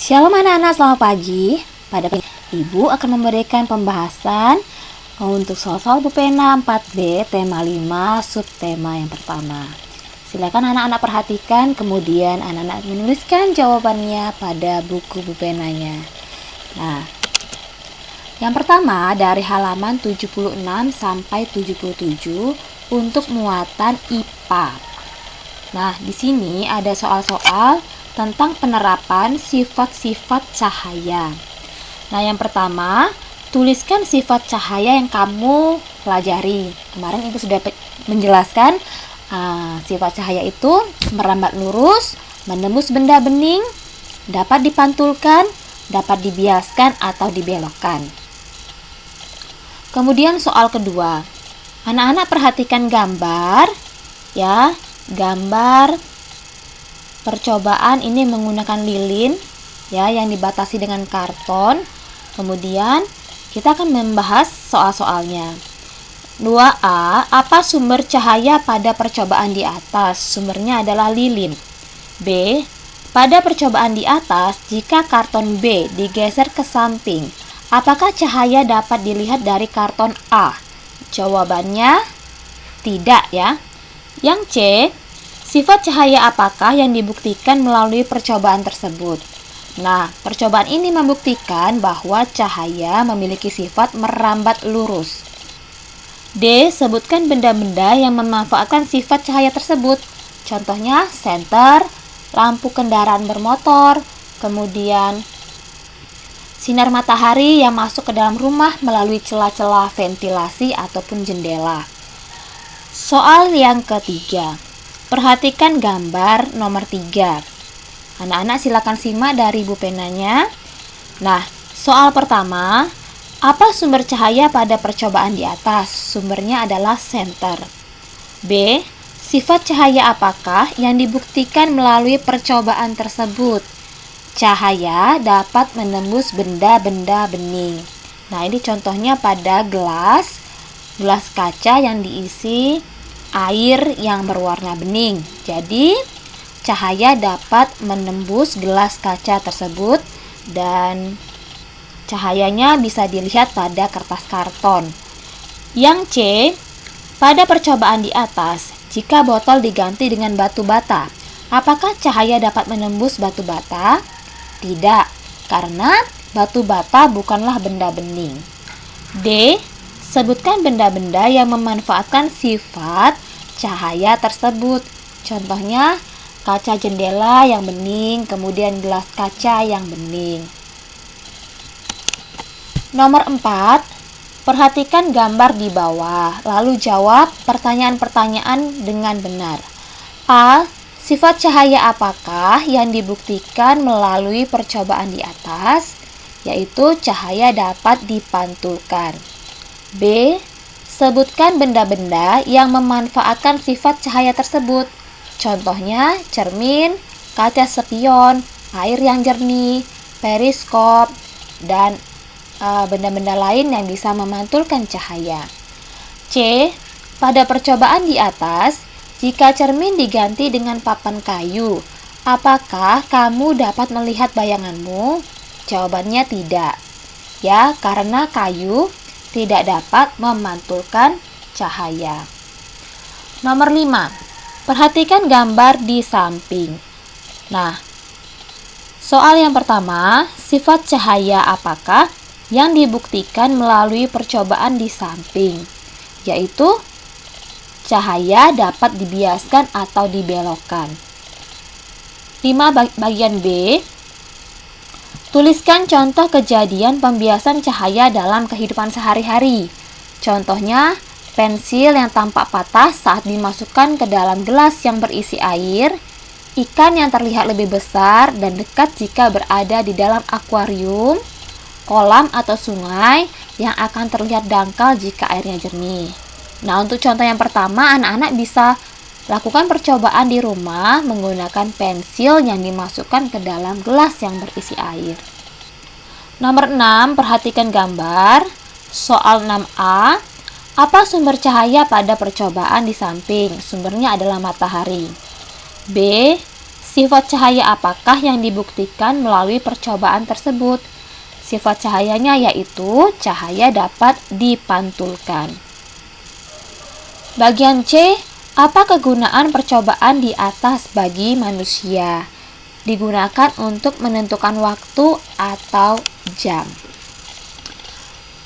Shalom anak-anak, selamat pagi. Pada Ibu akan memberikan pembahasan untuk soal-soal buku pena 4B, tema 5, subtema yang pertama. Silakan anak-anak perhatikan, kemudian anak-anak menuliskan jawabannya pada buku penanya. Nah, yang pertama dari halaman 76 sampai 77 untuk muatan IPA. Nah, di sini ada soal-soal tentang penerapan sifat-sifat cahaya. Nah, yang pertama, tuliskan sifat cahaya yang kamu pelajari. Kemarin Ibu sudah menjelaskan sifat cahaya itu merambat lurus, menembus benda bening, dapat dipantulkan, dapat dibiaskan atau dibelokkan. Kemudian soal kedua, anak-anak perhatikan gambar, ya, gambar percobaan ini menggunakan lilin, ya, yang dibatasi dengan karton. Kemudian kita akan membahas soal-soalnya. 2A, apa sumber cahaya pada percobaan di atas? Sumbernya adalah lilin. B, pada percobaan di atas, jika karton B digeser ke samping, apakah cahaya dapat dilihat dari karton A? Jawabannya tidak, ya. Yang C, sifat cahaya apakah yang dibuktikan melalui percobaan tersebut? Nah, percobaan ini membuktikan bahwa cahaya memiliki sifat merambat lurus. D, sebutkan benda-benda yang memanfaatkan sifat cahaya tersebut. Contohnya senter, lampu kendaraan bermotor, kemudian sinar matahari yang masuk ke dalam rumah melalui celah-celah ventilasi ataupun jendela. Soal yang ketiga, perhatikan gambar nomor 3. Anak-anak silakan simak dari buku penanya. Nah, soal pertama, apa sumber cahaya pada percobaan di atas? Sumbernya adalah senter. B, sifat cahaya apakah yang dibuktikan melalui percobaan tersebut? Cahaya dapat menembus benda-benda bening. Nah, ini contohnya pada gelas kaca yang diisi air yang berwarna bening. Jadi, cahaya dapat menembus gelas kaca tersebut dan cahayanya bisa dilihat pada kertas karton. Yang C, pada percobaan di atas, jika botol diganti dengan batu bata, apakah cahaya dapat menembus batu bata? Tidak, karena batu bata bukanlah benda bening. D, sebutkan benda-benda yang memanfaatkan sifat cahaya tersebut. Contohnya kaca jendela yang bening, kemudian gelas kaca yang bening. Nomor 4, perhatikan gambar di bawah, lalu jawab pertanyaan-pertanyaan dengan benar. A, sifat cahaya apakah yang dibuktikan melalui percobaan di atas? Yaitu cahaya dapat dipantulkan. B, sebutkan benda-benda yang memanfaatkan sifat cahaya tersebut. Contohnya cermin, kaca spion, air yang jernih, periskop, dan benda-benda lain yang bisa memantulkan cahaya. C, pada percobaan di atas, jika cermin diganti dengan papan kayu, apakah kamu dapat melihat bayanganmu? Jawabannya tidak. Ya, karena kayu tidak dapat memantulkan cahaya. Nomor 5, perhatikan gambar di samping. Nah, soal yang pertama, sifat cahaya apakah yang dibuktikan melalui percobaan di samping? Yaitu cahaya dapat dibiaskan atau dibelokkan. 5 bagian B, tuliskan contoh kejadian pembiasan cahaya dalam kehidupan sehari-hari. Contohnya, pensil yang tampak patah saat dimasukkan ke dalam gelas yang berisi air, ikan yang terlihat lebih besar dan dekat jika berada di dalam akuarium, kolam atau sungai yang akan terlihat dangkal jika airnya jernih. Nah, untuk contoh yang pertama, anak-anak bisa lakukan percobaan di rumah menggunakan pensil yang dimasukkan ke dalam gelas yang berisi air. Nomor 6, perhatikan gambar. Soal 6A, apa sumber cahaya pada percobaan di samping? Sumbernya adalah matahari. B, Sifat cahaya apakah yang dibuktikan melalui percobaan tersebut? Sifat cahayanya yaitu cahaya dapat dipantulkan. Bagian C, apa kegunaan percobaan di atas bagi manusia? Digunakan untuk menentukan waktu atau jam.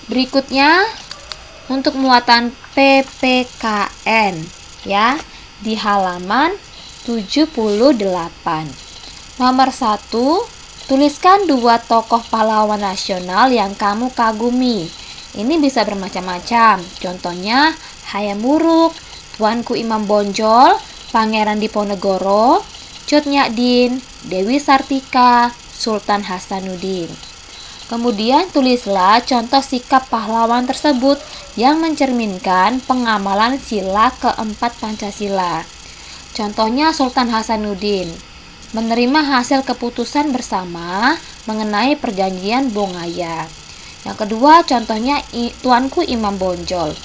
Berikutnya untuk muatan PPKN ya, di halaman 78. Nomor 1, tuliskan 2 tokoh pahlawan nasional yang kamu kagumi. Ini bisa bermacam-macam. Contohnya Hayam Wuruk, Tuanku Imam Bonjol, Pangeran Diponegoro, Cut Nyak-din, Dewi Sartika, Sultan Hasanuddin. Kemudian tulislah contoh sikap pahlawan tersebut yang mencerminkan pengamalan sila keempat Pancasila. Contohnya Sultan Hasanuddin menerima hasil keputusan bersama mengenai perjanjian Bongaya. Yang kedua contohnya Tuanku Imam Bonjol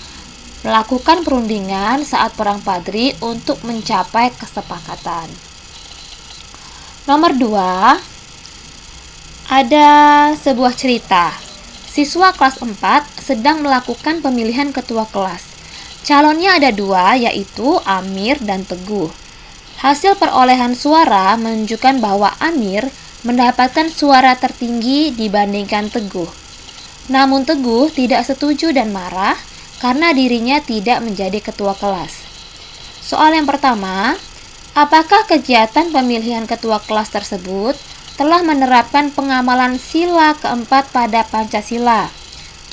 melakukan perundingan saat Perang Padri untuk mencapai kesepakatan. Nomor 2, ada sebuah cerita. Siswa kelas 4 sedang melakukan pemilihan ketua kelas. Calonnya ada 2, yaitu Amir dan Teguh. Hasil perolehan suara menunjukkan bahwa Amir mendapatkan suara tertinggi dibandingkan Teguh. Namun Teguh tidak setuju dan marah karena dirinya tidak menjadi ketua kelas. Soal yang pertama, apakah kegiatan pemilihan ketua kelas tersebut telah menerapkan pengamalan sila keempat pada Pancasila?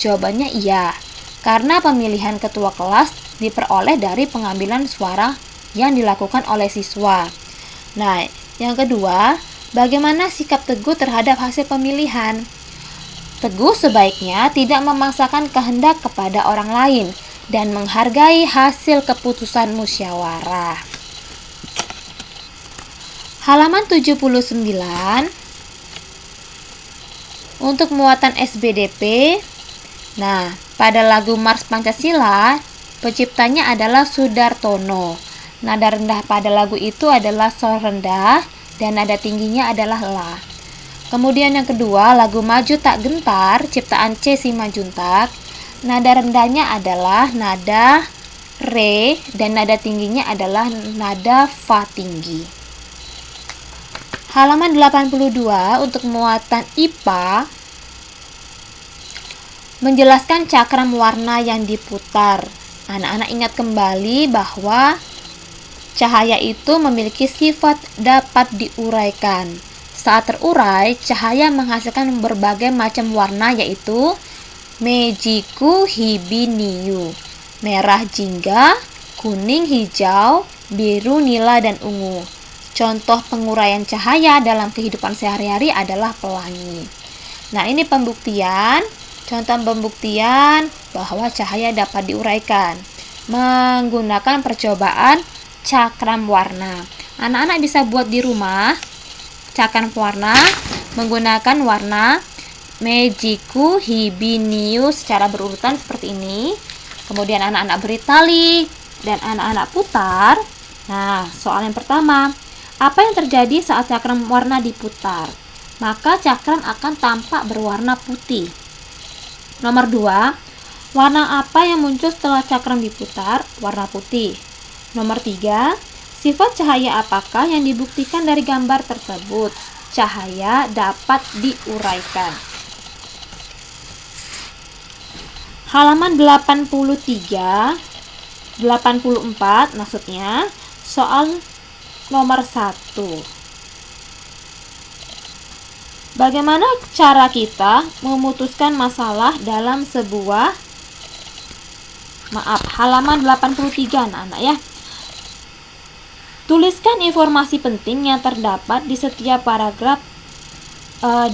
Jawabannya iya, karena pemilihan ketua kelas diperoleh dari pengambilan suara yang dilakukan oleh siswa. Nah, yang kedua, bagaimana sikap Teguh terhadap hasil pemilihan? Teguh sebaiknya tidak memaksakan kehendak kepada orang lain dan menghargai hasil keputusan musyawarah. Halaman 79. Untuk muatan SBDP. Nah, pada lagu Mars Pancasila, penciptanya adalah Sudartono. Nada rendah pada lagu itu adalah sol rendah dan nada tingginya adalah la. Kemudian yang kedua, lagu Maju Tak Gentar, ciptaan C. Simanjuntak. Nada rendahnya adalah nada re dan nada tingginya adalah nada fa tinggi. Halaman 82 untuk muatan IPA menjelaskan cakram warna yang diputar. Anak-anak ingat kembali bahwa cahaya itu memiliki sifat dapat diuraikan. Saat terurai, cahaya menghasilkan berbagai macam warna yaitu mejiku hibiniu, merah jingga, kuning hijau, biru nila dan ungu. Contoh penguraian cahaya dalam kehidupan sehari-hari adalah pelangi. Nah, ini pembuktian, contoh pembuktian bahwa cahaya dapat diuraikan menggunakan percobaan cakram warna. Anak-anak bisa buat di rumah cakram warna menggunakan warna mejiku hibiniu secara berurutan seperti ini. Kemudian anak-anak beri tali dan anak-anak putar. Nah, soal yang pertama, apa yang terjadi saat cakram warna diputar? Maka cakram akan tampak berwarna putih. Nomor 2, warna apa yang muncul setelah cakram diputar? Warna putih. Nomor 3, sifat cahaya apakah yang dibuktikan dari gambar tersebut? Cahaya dapat diuraikan. Halaman 83, 84 maksudnya, soal nomor 1. Bagaimana cara kita memutuskan masalah dalam sebuah halaman 83 anak-anak ya. Tuliskan informasi penting yang terdapat di setiap paragraf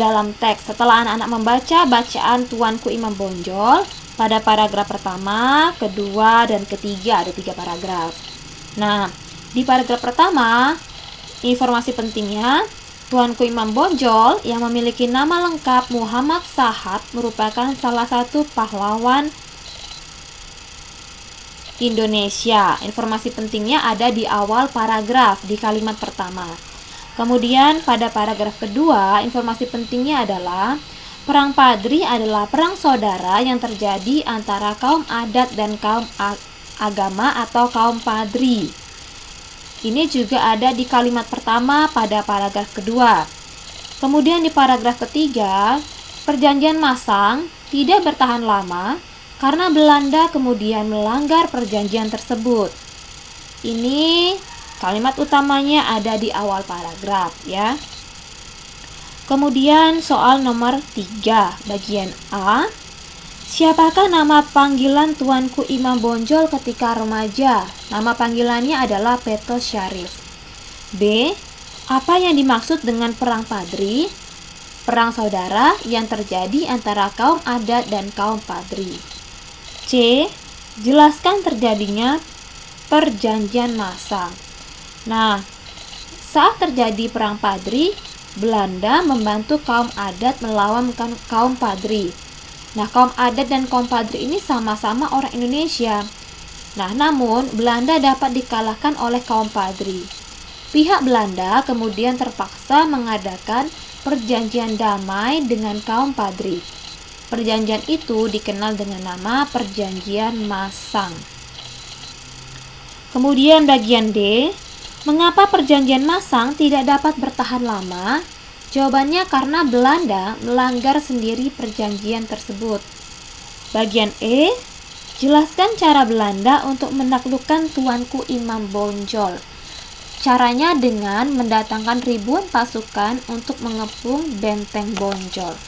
dalam teks. Setelah anak-anak membaca bacaan Tuanku Imam Bonjol pada paragraf pertama, kedua, dan ketiga, ada 3 paragraf. Nah, di paragraf pertama, informasi pentingnya, Tuanku Imam Bonjol yang memiliki nama lengkap Muhammad Sahab merupakan salah satu pahlawan Indonesia. Informasi pentingnya ada di awal paragraf di kalimat pertama. Kemudian pada paragraf kedua, informasi pentingnya adalah Perang Padri adalah perang saudara yang terjadi antara kaum adat dan kaum agama atau kaum Padri. Ini juga ada di kalimat pertama pada paragraf kedua. Kemudian di paragraf ketiga, Perjanjian Masang tidak bertahan lama karena Belanda kemudian melanggar perjanjian tersebut. Ini kalimat utamanya ada di awal paragraf ya. Kemudian soal nomor 3, bagian A. Siapakah nama panggilan Tuanku Imam Bonjol ketika remaja? Nama panggilannya adalah Peto Syarif. B. Apa yang dimaksud dengan Perang Padri? Perang saudara yang terjadi antara kaum adat dan kaum Padri. C. Jelaskan terjadinya Perjanjian Masang. Nah, saat terjadi Perang Padri, Belanda membantu kaum adat melawan kaum Padri. Nah, kaum adat dan kaum Padri ini sama-sama orang Indonesia. Nah, namun Belanda dapat dikalahkan oleh kaum Padri. Pihak Belanda kemudian terpaksa mengadakan perjanjian damai dengan kaum Padri. Perjanjian itu dikenal dengan nama Perjanjian Masang. Kemudian bagian D. Mengapa Perjanjian Masang tidak dapat bertahan lama? Jawabannya karena Belanda melanggar sendiri perjanjian tersebut. Bagian E. Jelaskan cara Belanda untuk menaklukkan Tuanku Imam Bonjol. Caranya dengan mendatangkan ribuan pasukan untuk mengepung benteng Bonjol.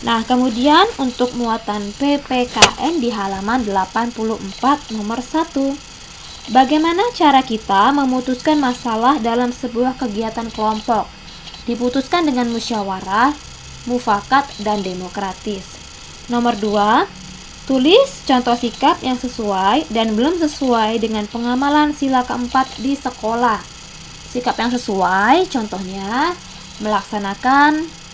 Nah, kemudian untuk muatan PPKN di halaman 84 nomor 1. Bagaimana cara kita memutuskan masalah dalam sebuah kegiatan kelompok? Diputuskan dengan musyawarah, mufakat, dan demokratis. Nomor 2. Tulis contoh sikap yang sesuai dan belum sesuai dengan pengamalan sila keempat di sekolah. Sikap yang sesuai contohnya melaksanakan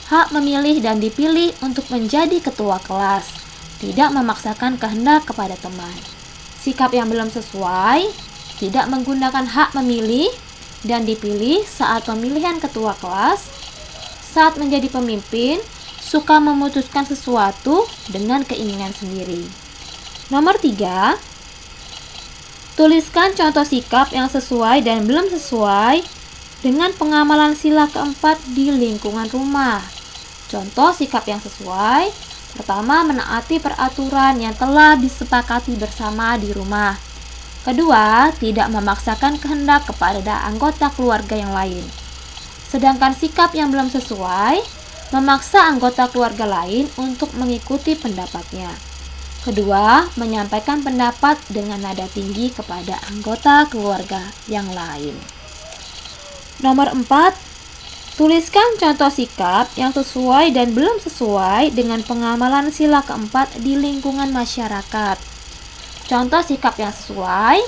hak memilih dan dipilih untuk menjadi ketua kelas, tidak memaksakan kehendak kepada teman. Sikap yang belum sesuai, tidak menggunakan hak memilih dan dipilih saat pemilihan ketua kelas, saat menjadi pemimpin, suka memutuskan sesuatu dengan keinginan sendiri. Nomor 3, tuliskan contoh sikap yang sesuai dan belum sesuai dengan pengamalan sila keempat di lingkungan rumah. Contoh sikap yang sesuai, pertama, menaati peraturan yang telah disepakati bersama di rumah. Kedua, tidak memaksakan kehendak kepada anggota keluarga yang lain. Sedangkan sikap yang belum sesuai, memaksa anggota keluarga lain untuk mengikuti pendapatnya. Kedua, menyampaikan pendapat dengan nada tinggi kepada anggota keluarga yang lain. Nomor 4, tuliskan contoh sikap yang sesuai dan belum sesuai dengan pengamalan sila keempat di lingkungan masyarakat. Contoh sikap yang sesuai,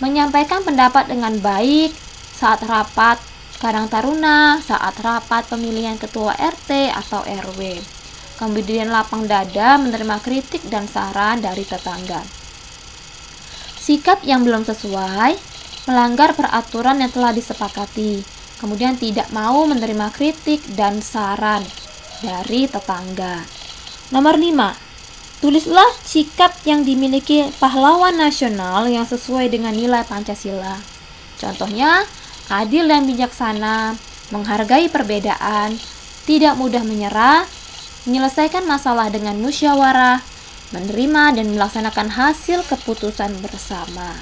menyampaikan pendapat dengan baik saat rapat Karang Taruna, saat rapat pemilihan ketua RT atau RW. Kemudian lapang dada menerima kritik dan saran dari tetangga. Sikap yang belum sesuai, melanggar peraturan yang telah disepakati. Kemudian tidak mau menerima kritik dan saran dari tetangga. Nomor 5, tulislah sikap yang dimiliki pahlawan nasional yang sesuai dengan nilai Pancasila. Contohnya, adil dan bijaksana, menghargai perbedaan, tidak mudah menyerah, menyelesaikan masalah dengan musyawarah, menerima dan melaksanakan hasil keputusan bersama.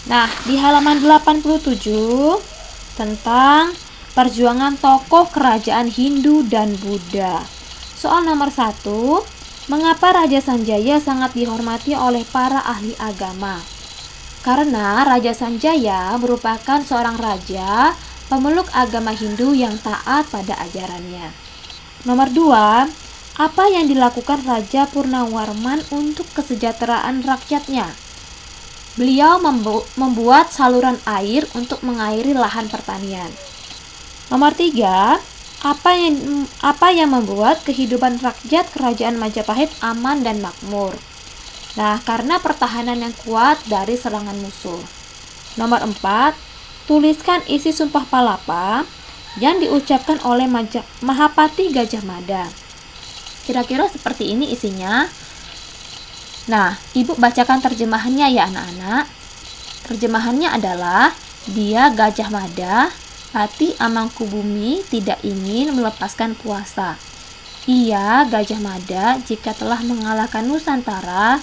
Nah, di halaman 87 tentang perjuangan tokoh kerajaan Hindu dan Buddha. Soal nomor 1, mengapa Raja Sanjaya sangat dihormati oleh para ahli agama? Karena Raja Sanjaya merupakan seorang raja pemeluk agama Hindu yang taat pada ajarannya. Nomor 2, apa yang dilakukan Raja Purnawarman untuk kesejahteraan rakyatnya? Beliau membuat saluran air untuk mengairi lahan pertanian. Nomor 3, apa yang membuat kehidupan rakyat kerajaan Majapahit aman dan makmur? Nah, karena pertahanan yang kuat dari serangan musuh. Nomor 4, tuliskan isi Sumpah Palapa yang diucapkan oleh Mahapati Gajah Mada. Kira-kira seperti ini isinya. Nah, Ibu bacakan terjemahannya ya anak-anak. Terjemahannya adalah, dia Gajah Mada, hati Amangkubumi tidak ingin melepaskan puasa. Ia Gajah Mada, jika telah mengalahkan Nusantara,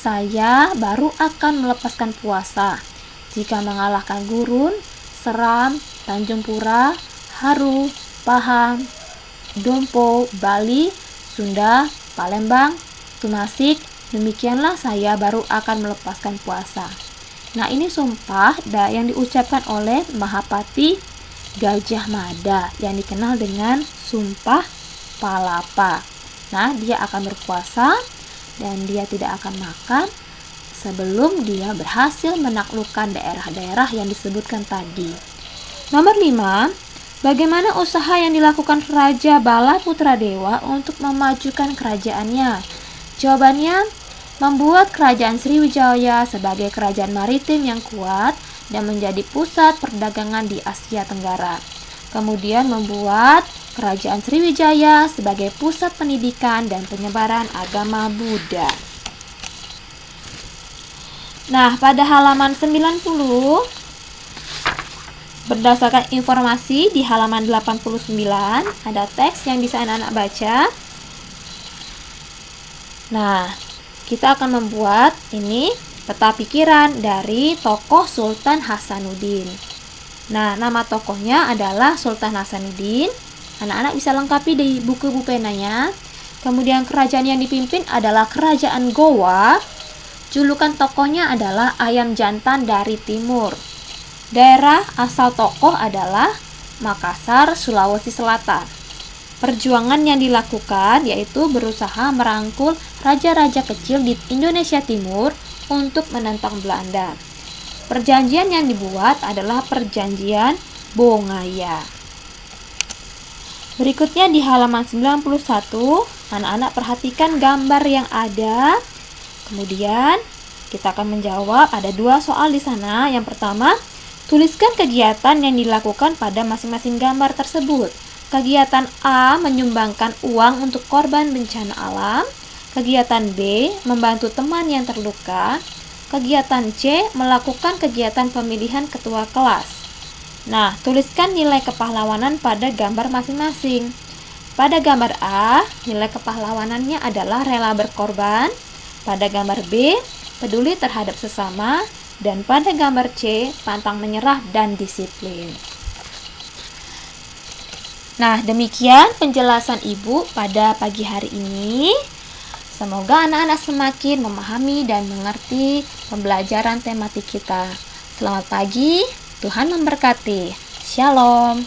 saya baru akan melepaskan puasa. Jika mengalahkan Gurun, Seram, Tanjung Pura, Haru, Pahang, Dompo, Bali, Sunda, Palembang, Tumasik, demikianlah saya baru akan melepaskan puasa. Nah, ini sumpah yang diucapkan oleh Mahapati Gajah Mada yang dikenal dengan Sumpah Palapa. Nah, dia akan berpuasa dan dia tidak akan makan sebelum dia berhasil menaklukkan daerah-daerah yang disebutkan tadi. Nomor 5, bagaimana usaha yang dilakukan Raja Bala Putradewa untuk memajukan kerajaannya? Jawabannya, membuat kerajaan Sriwijaya sebagai kerajaan maritim yang kuat dan menjadi pusat perdagangan di Asia Tenggara. Kemudian membuat kerajaan Sriwijaya sebagai pusat pendidikan dan penyebaran agama Buddha. Nah, pada halaman 90, berdasarkan informasi di halaman 89, ada teks yang bisa anak-anak baca. Nah, kita akan membuat ini peta pikiran dari tokoh Sultan Hasanuddin. Nah, nama tokohnya adalah Sultan Hasanuddin. Anak-anak bisa lengkapi di buku penanya. Kemudian kerajaan yang dipimpin adalah Kerajaan Gowa. Julukan tokohnya adalah Ayam Jantan dari Timur. Daerah asal tokoh adalah Makassar, Sulawesi Selatan. Perjuangan yang dilakukan yaitu berusaha merangkul raja-raja kecil di Indonesia Timur untuk menentang Belanda. Perjanjian yang dibuat adalah Perjanjian Bongaya. Berikutnya di halaman 91, anak-anak perhatikan gambar yang ada. Kemudian kita akan menjawab, ada 2 soal di sana. Yang pertama, tuliskan kegiatan yang dilakukan pada masing-masing gambar tersebut. Kegiatan A menyumbangkan uang untuk korban bencana alam. Kegiatan B membantu teman yang terluka. Kegiatan C melakukan kegiatan pemilihan ketua kelas. Nah, tuliskan nilai kepahlawanan pada gambar masing-masing. Pada gambar A, nilai kepahlawanannya adalah rela berkorban. Pada gambar B, peduli terhadap sesama. Dan pada gambar C, pantang menyerah dan disiplin. Nah, demikian penjelasan Ibu pada pagi hari ini. Semoga anak-anak semakin memahami dan mengerti pembelajaran tematik kita. Selamat pagi, Tuhan memberkati. Shalom.